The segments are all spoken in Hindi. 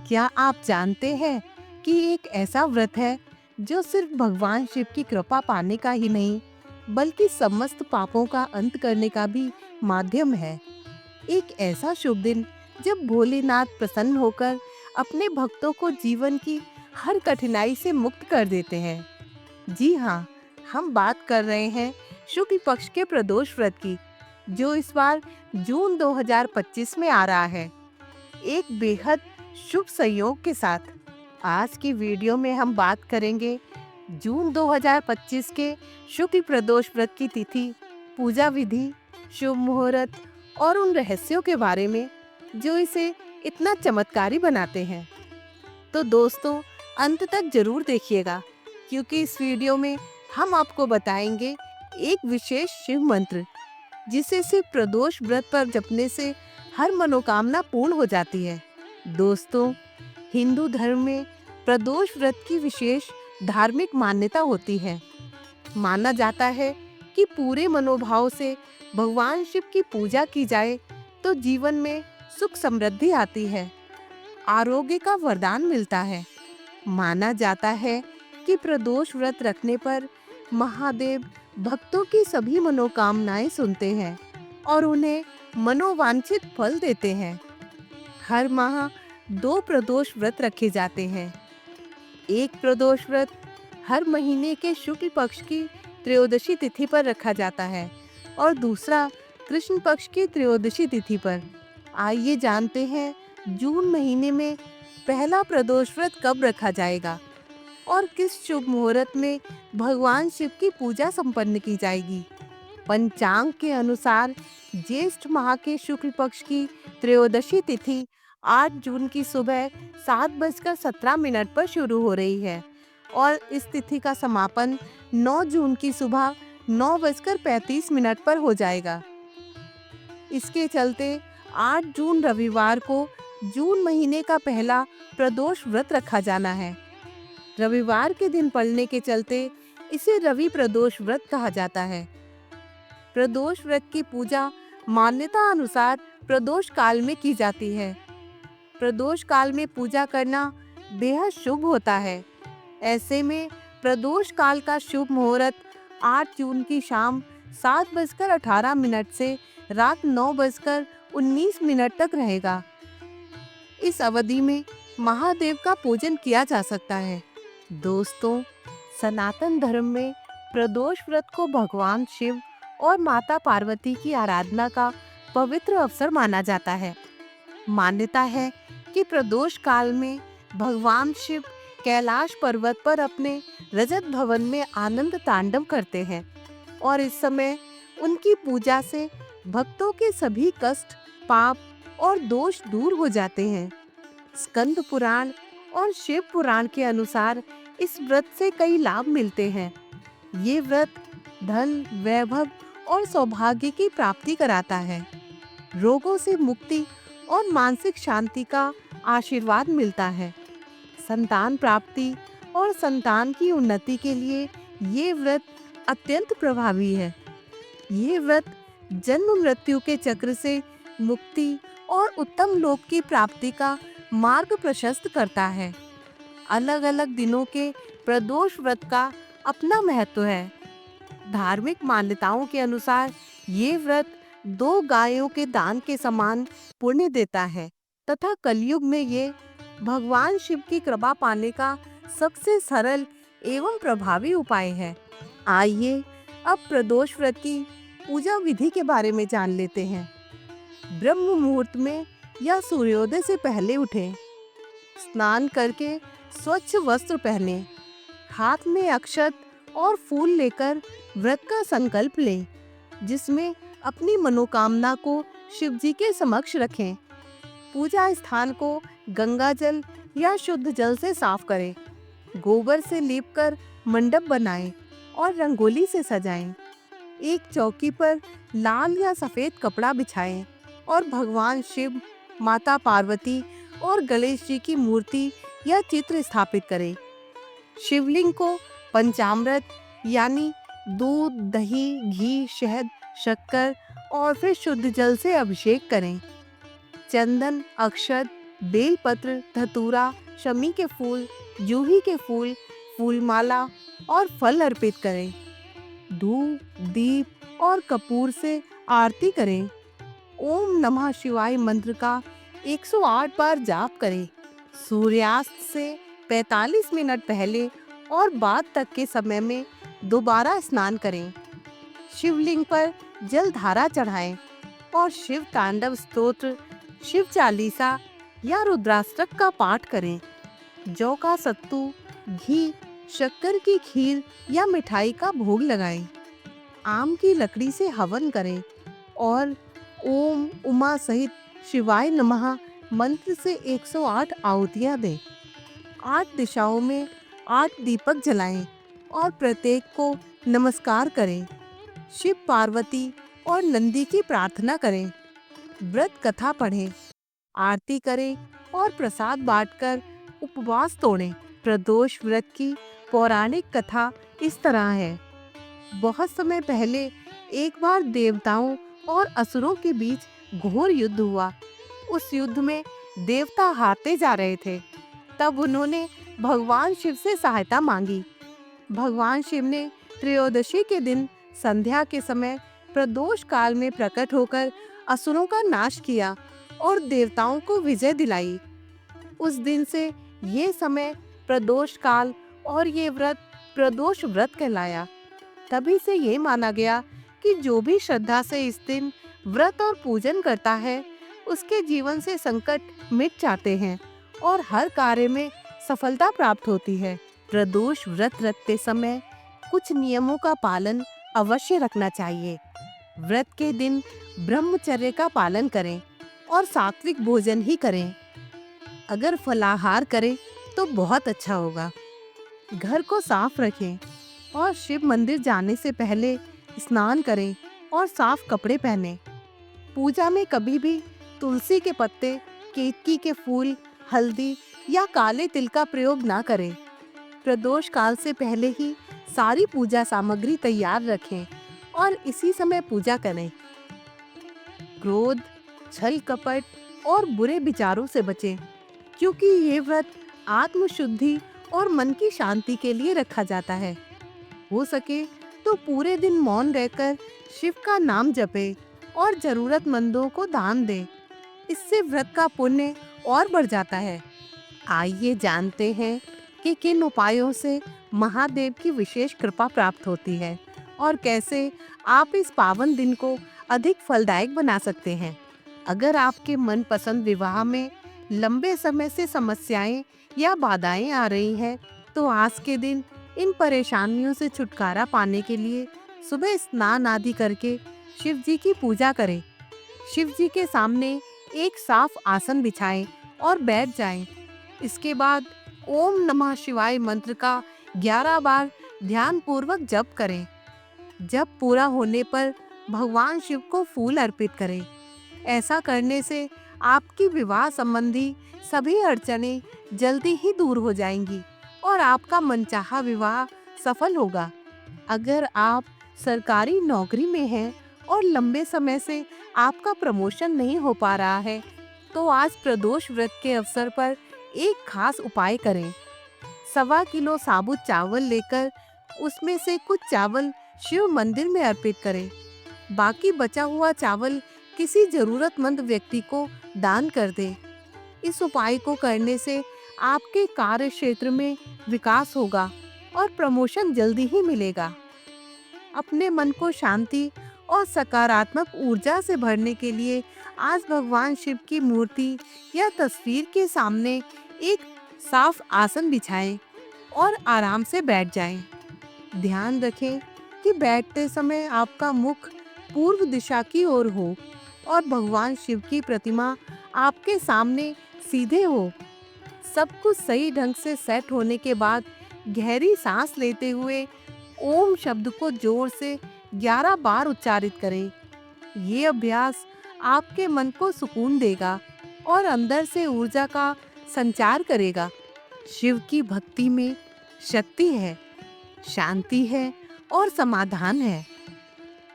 क्या आप जानते हैं कि एक ऐसा व्रत है जो सिर्फ भगवान शिव की कृपा पाने का ही नहीं, बल्कि समस्त पापों का अंत करने का भी माध्यम है। एक ऐसा शुभ दिन जब भोलेनाथ प्रसन्न होकर अपने भक्तों को जीवन की हर कठिनाई से मुक्त कर देते हैं। जी हाँ, हम बात कर रहे हैं शुक्ल पक्ष के प्रदोष व्रत की, जो इस बार जून 2025 में आ रहा है। एक बेहद शुभ संयोग के साथ आज की वीडियो में हम बात करेंगे जून 2025 के शुक्ल प्रदोष व्रत की तिथि, पूजा विधि, शुभ मुहूर्त और उन रहस्यों के बारे में जो इसे इतना चमत्कारी बनाते हैं। तो दोस्तों, अंत तक जरूर देखिएगा, क्योंकि इस वीडियो में हम आपको बताएंगे एक विशेष शिव मंत्र जिसे सिर्फ प्रदोष व्रत पर जपने से हर मनोकामना पूर्ण हो जाती है। दोस्तों, हिंदू धर्म में प्रदोष व्रत की विशेष धार्मिक मान्यता होती है। माना जाता है कि पूरे मनोभाव से भगवान शिव की पूजा की जाए तो जीवन में सुख समृद्धि आती है, आरोग्य का वरदान मिलता है। माना जाता है कि प्रदोष व्रत रखने पर महादेव भक्तों की सभी मनोकामनाएं सुनते हैं और उन्हें मनोवांछित फल देते हैं। हर माह 2 प्रदोष व्रत रखे जाते हैं। एक प्रदोष व्रत हर महीने के शुक्ल पक्ष की त्रयोदशी तिथि पर रखा जाता है और दूसरा कृष्ण पक्ष की त्रयोदशी तिथि पर। आइए जानते हैं जून महीने में पहला प्रदोष व्रत कब रखा जाएगा और किस शुभ मुहूर्त में भगवान शिव की पूजा संपन्न की जाएगी। पंचांग के अनुसार ज्येष्ठ माह के शुक्ल पक्ष की त्रयोदशी तिथि 8 जून की सुबह 7:17 पर शुरू हो रही है और इस तिथि का समापन 9 जून की सुबह 9:35 पर हो जाएगा। इसके चलते 8 जून रविवार को जून महीने का पहला प्रदोष व्रत रखा जाना है। रविवार के दिन पड़ने के चलते इसे रवि प्रदोष व्रत कहा जाता है। प्रदोष व्रत की पूजा मान्यता अनुसार प्रदोष काल में की जाती है। प्रदोष काल में पूजा करना बेहद शुभ होता है। ऐसे में प्रदोष काल का शुभ मुहूर्त 8 जून की शाम 7:18 से रात 9:19 तक रहेगा। इस अवधि में महादेव का पूजन किया जा सकता है। दोस्तों, सनातन धर्म में प्रदोष व्रत को भगवान शिव और माता पार्वती की आराधना का पवित्र अवसर माना जाता है। मान्यता है कि प्रदोष काल में भगवान शिव कैलाश पर्वत पर अपने रजत भवन में आनंद तांडव करते हैं और इस समय उनकी पूजा से भक्तों के सभी कष्ट, पाप और दोष दूर हो जाते हैं। स्कंद पुराण और शिव पुराण के अनुसार इस व्रत से कई लाभ मिलते हैं। ये व्रत धन, वैभव और सौभाग्य की प्राप्ति कराता है। रोगों से मुक्ति और मानसिक शांति का आशीर्वाद मिलता है। संतान प्राप्ति और संतान की उन्नति के लिए ये व्रत अत्यंत प्रभावी है। ये व्रत जन्म मृत्यु के चक्र से मुक्ति और उत्तम लोक की प्राप्ति का मार्ग प्रशस्त करता है। अलग-अलग दिनों के प्रदोष व्रत का अपना महत्व है। धार्मिक मान्यताओं के अनुसार ये व्रत 2 गायों के दान के समान पुण्य देता है तथा कलयुग में ये भगवान शिव की कृपा पाने का सबसे सरल एवं प्रभावी उपाय है। आइए अब प्रदोष व्रत की पूजा विधि के बारे में जान लेते हैं। ब्रह्म मुहूर्त में या सूर्योदय से पहले उठें। स्नान करके स्वच्छ वस्त्र पहनें। हाथ में अक्षत और फूल लेकर व्रत का संकल्प लें, जिसमें अपनी मनोकामना को शिव जी के समक्ष रखें। पूजा स्थान को गंगा जल या शुद्ध जल से साफ करें। गोबर से लीपकर मंडप बनाएं और रंगोली से सजाएं। एक चौकी पर लाल या सफेद कपड़ा बिछाएं और भगवान शिव, माता पार्वती और गणेश जी की मूर्ति या चित्र स्थापित करें। शिवलिंग को पंचामृत यानी दूध, दही, घी, शहद, शक्कर और फिर शुद्ध जल से अभिषेक करें। चंदन, अक्षत, बेलपत्र, धतूरा, शमी के फूल, जूही के फूल, फूलमाला और फल अर्पित करें। धूप, दीप और कपूर से आरती करें। ओम नमः शिवाय मंत्र का 108 बार जाप करें। सूर्यास्त से 45 मिनट पहले और बाद तक के समय में दोबारा स्नान करें। शिवलिंग पर जल धारा चढ़ाएं और शिव तांडव स्तोत्र, शिव चालीसा या रुद्राष्टक का पाठ करें। जौ का सत्तू, घी, शक्कर की खीर या मिठाई का भोग लगाएं। आम की लकड़ी से हवन करें और ओम उमा सहित शिवाय नमः मंत्र से 108 आहुतियां दें। 8 दिशाओं में 8 दीपक जलाएं और प्रत्येक को नमस्कार करें। शिव पार्वती और नंदी की प्रार्थना करें। व्रत कथा पढ़ें, आरती करें और प्रसाद बांटकर उपवास तोड़ें। प्रदोष व्रत की पौराणिक कथा इस तरह है। बहुत समय पहले एक बार देवताओं और असुरों के बीच घोर युद्ध हुआ। उस युद्ध में देवता हारते जा रहे थे। तब उन्होंने भगवान शिव से सहायता मांगी। भगवान शिव ने त्रयोदशी के दिन संध्या के समय प्रदोष काल में प्रकट होकर असुरों का नाश किया और देवताओं को विजय दिलाई। उस दिन से ये समय प्रदोष काल और ये व्रत प्रदोष व्रत कहलाया। तभी से ये माना गया कि जो भी श्रद्धा से इस दिन व्रत और पूजन करता है, उसके जीवन से संकट मिट जाते हैं और हर कार्य में सफलता प्राप्त होती है। प्रदोष व्रत रखते समय कुछ नियमों का पालन अवश्य रखना चाहिए। व्रत के दिन ब्रह्मचर्य का पालन करें और सात्विक भोजन ही करें। अगर फलाहार करें तो बहुत अच्छा होगा। घर को साफ रखें और शिव मंदिर जाने से पहले स्नान करें और साफ कपड़े पहनें। पूजा में कभी भी तुलसी के पत्ते, केतकी के फूल, हल्दी या काले तिल का प्रयोग ना करें। प्रदोष काल से पहले ही सारी पूजा सामग्री तैयार रखें और इसी समय पूजा करें। क्रोध, छल कपट और बुरे विचारों से बचें, क्योंकि ये व्रत आत्म शुद्धि और मन की शांति के लिए रखा जाता है। हो सके तो पूरे दिन मौन रहकर शिव का नाम जपें और जरूरतमंदों को दान दें। इससे व्रत का पुण्य और बढ़ जाता है। आइए जानते हैं कि किन उपायों से महादेव की विशेष कृपा प्राप्त होती है और कैसे आप इस पावन दिन को अधिक फलदायक बना सकते हैं। अगर आपके मनपसंद विवाह में लंबे समय से समस्याएं या बाधाएं आ रही हैं, तो आज के दिन इन परेशानियों से छुटकारा पाने के लिए सुबह स्नान आदि करके शिव जी की पूजा करें। शिव जी के सामने एक साफ आसन बिछाएं और बैठ जाएं। इसके बाद ओम नमः शिवाय मंत्र का 11 बार ध्यान पूर्वक जप करें। जप पूरा होने पर भगवान शिव को फूल अर्पित करें। ऐसा करने से आपकी विवाह संबंधी सभी अड़चनें जल्दी ही दूर हो जाएंगी और आपका मनचाहा विवाह सफल होगा। अगर आप सरकारी नौकरी में हैं और लंबे समय से आपका प्रमोशन नहीं हो पा रहा है, तो आज प्रदोष व्रत के अवसर पर एक खास उपाय करें। 1.25 किलो साबुत चावल लेकर उसमें से कुछ चावल शिव मंदिर में अर्पित करें। बाकी बचा हुआ चावल किसी जरूरतमंद व्यक्ति को दान कर दें। इस उपाय को करने से आपके कार्य क्षेत्र में विकास होगा और प्रमोशन जल्दी ही मिलेगा। अपने मन को शांति और सकारात्मक ऊर्जा से भरने के लिए आज भगवान शिव की मूर्ति या तस्वीर के सामने एक साफ आसन बिछाएं और आराम से बैठ जाएं। ध्यान रखें कि बैठते समय आपका मुख पूर्व दिशा की ओर हो और भगवान शिव की प्रतिमा आपके सामने सीधे हो। सब कुछ सही ढंग से सेट होने के बाद गहरी सांस लेते हुए ओम शब्द को जोर से 11 बार उच्चारित करें। ये अभ्यास आपके मन को सुकून देगा और अंदर से ऊर्जा का संचार करेगा। शिव की भक्ति में शक्ति है, शांति है और समाधान है।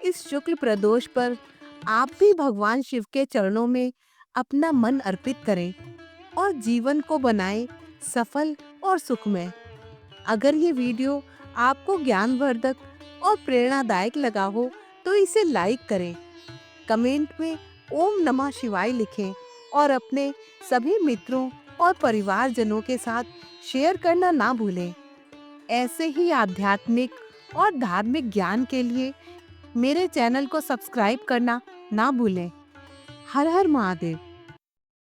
इस शुक्ल प्रदोष पर आप भी भगवान शिव के चरणों में अपना मन अर्पित करें और जीवन को बनाएं सफल और सुखमय। अगर ये वीडियो आपको ज्ञानवर्धक और प्रेरणादायक लगा हो तो इसे लाइक करें, कमेंट में ओम नमः शिवाय लिखें और अपने सभी मित्रों और परिवारजनों के साथ शेयर करना ना भूलें। ऐसे ही आध्यात्मिक और धार्मिक ज्ञान के लिए मेरे चैनल को सब्सक्राइब करना ना भूलें। हर हर महादेव।